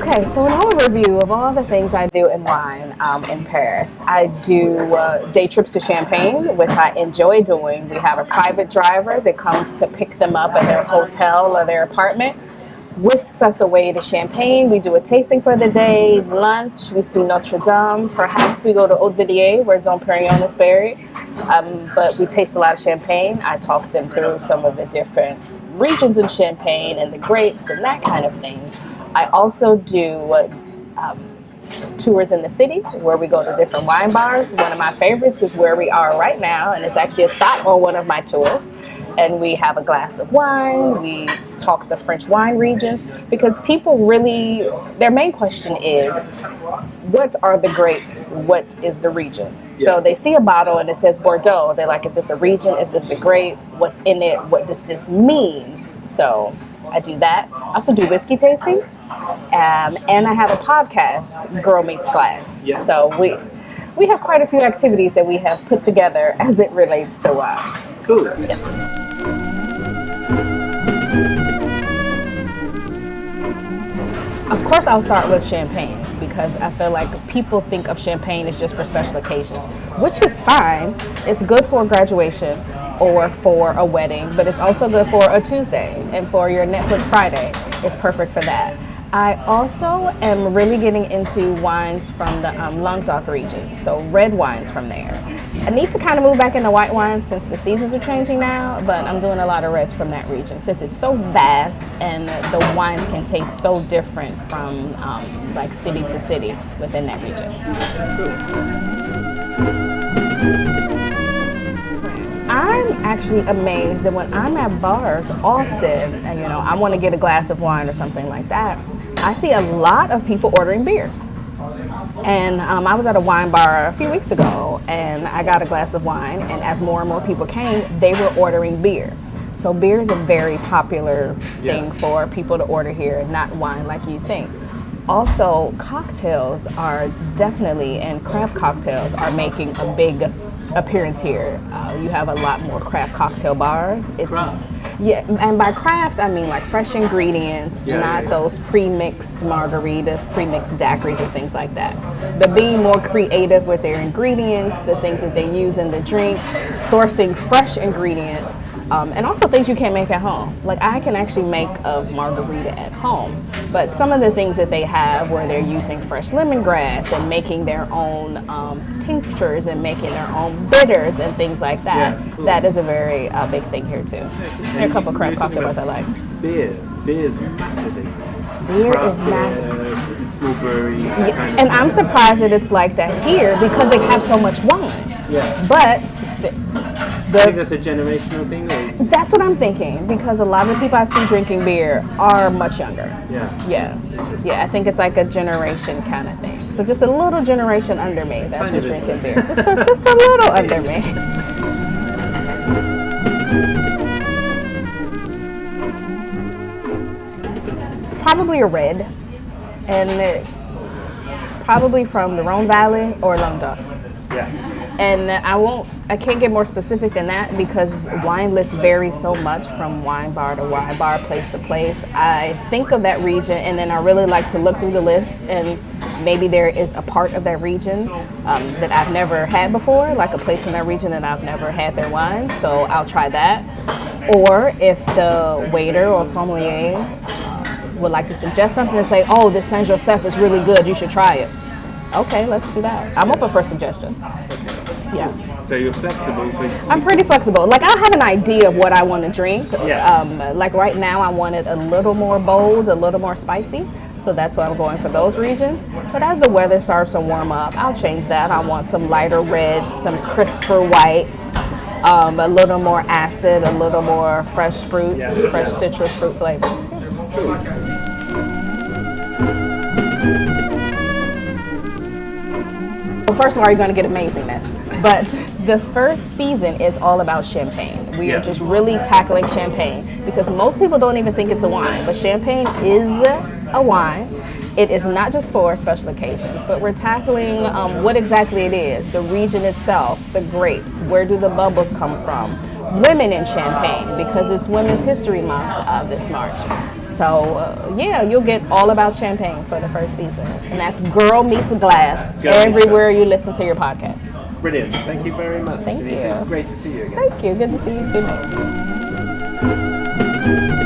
Okay, so an overview of all the things I do in wine in Paris. I do day trips to Champagne, which I enjoy doing. We have a private driver that comes to pick them up at their hotel or their apartment, whisks us away to Champagne. We do a tasting for the day, lunch, we see Notre Dame. Perhaps we go to Haute-Villiers, where Dom Perignon is buried. But we taste a lot of Champagne. I talk them through some of the different regions in Champagne and the grapes and that kind of thing. I also do tours in the city where we go to different wine bars. One of my favorites is where we are right now, and it's actually a stop on one of my tours. And we have a glass of wine. We talk the French wine regions because people really, their main question is, what are the grapes? What is the region? So they see a bottle and it says Bordeaux. They're like, is this a region? Is this a grape? What's in it? What does this mean? So I do that. I also do whiskey tastings. And I have a podcast, Girl Meets Glass. Yeah. So we have quite a few activities that we have put together as it relates to wine. Cool. Yeah. Of course, I'll start with champagne because I feel like people think of champagne as just for special occasions, which is fine. It's good for graduation or for a wedding, but it's also good for a Tuesday and for your Netflix Friday. It's perfect for that. I also am really getting into wines from the Languedoc region, so red wines from there. I need to kind of move back into white wines since the seasons are changing now, but I'm doing a lot of reds from that region since it's so vast and the wines can taste so different from like city to city within that region. I'm actually amazed that when I'm at bars often, and I want to get a glass of wine or something like that, I see a lot of people ordering beer. And I was at a wine bar a few weeks ago and I got a glass of wine, and as more and more people came, they were ordering beer. So beer is a very popular thing for people to order here, not wine like you think. Also, cocktails are definitely, and craft cocktails are making a big appearance here. You have a lot more craft cocktail bars. Yeah, and by craft I mean like fresh ingredients, not those pre-mixed margaritas, pre-mixed daiquiris or things like that. But being more creative with their ingredients, the things that they use in the drink, sourcing fresh ingredients, and also things you can't make at home. Like I can actually make a margarita at home, but some of the things that they have where they're using fresh lemongrass and making their own tinctures and making their own bitters and things like that, that is a very big thing here too. There are a couple of craft cocktail bars I like. Beer is massive. Beer is massive. Small breweries. Yeah, and I'm surprised that it's like that here because they have so much wine. Yeah. But I think that's a generational thing. That's what I'm thinking because a lot of the people I see drinking beer are much younger. Yeah. I think it's like a generation kind of thing. So just a little generation under me that's who's drinking beer. Just a little under me. It's probably a red, and it's probably from the Rhone Valley or Languedoc. Yeah. And I can't get more specific than that because wine lists vary so much from wine bar to wine bar, place to place. I think of that region and then I really like to look through the list and maybe there is a part of that region that I've never had before, like a place in that region that I've never had their wine, so I'll try that. Or if the waiter or sommelier would like to suggest something and say, oh, this Saint Joseph is really good, you should try it. Okay, let's do that. I'm open for suggestions. Yeah. So you're flexible? I'm pretty flexible. Like I'll have an idea of what I want to drink. Yeah. Like right now I want it a little more bold, a little more spicy. So that's why I'm going for those regions. But as the weather starts to warm up, I'll change that. I want some lighter reds, some crisper whites, a little more acid, a little more fresh fruit, fresh citrus fruit flavors. Well, first of all, you're going to get amazingness. But the first season is all about champagne. We are just really tackling champagne because most people don't even think it's a wine, but champagne is a wine. It is not just for special occasions, but we're tackling what exactly it is, the region itself, the grapes, where do the bubbles come from, women in Champagne, because it's Women's History Month this March. So yeah, you'll get all about champagne for the first season, and that's Girl Meets Glass Girl Meets everywhere you listen to your podcast. Brilliant. Thank you very much. Thank Tanisha. you. It's great to see you again. Thank you. Good to see you too.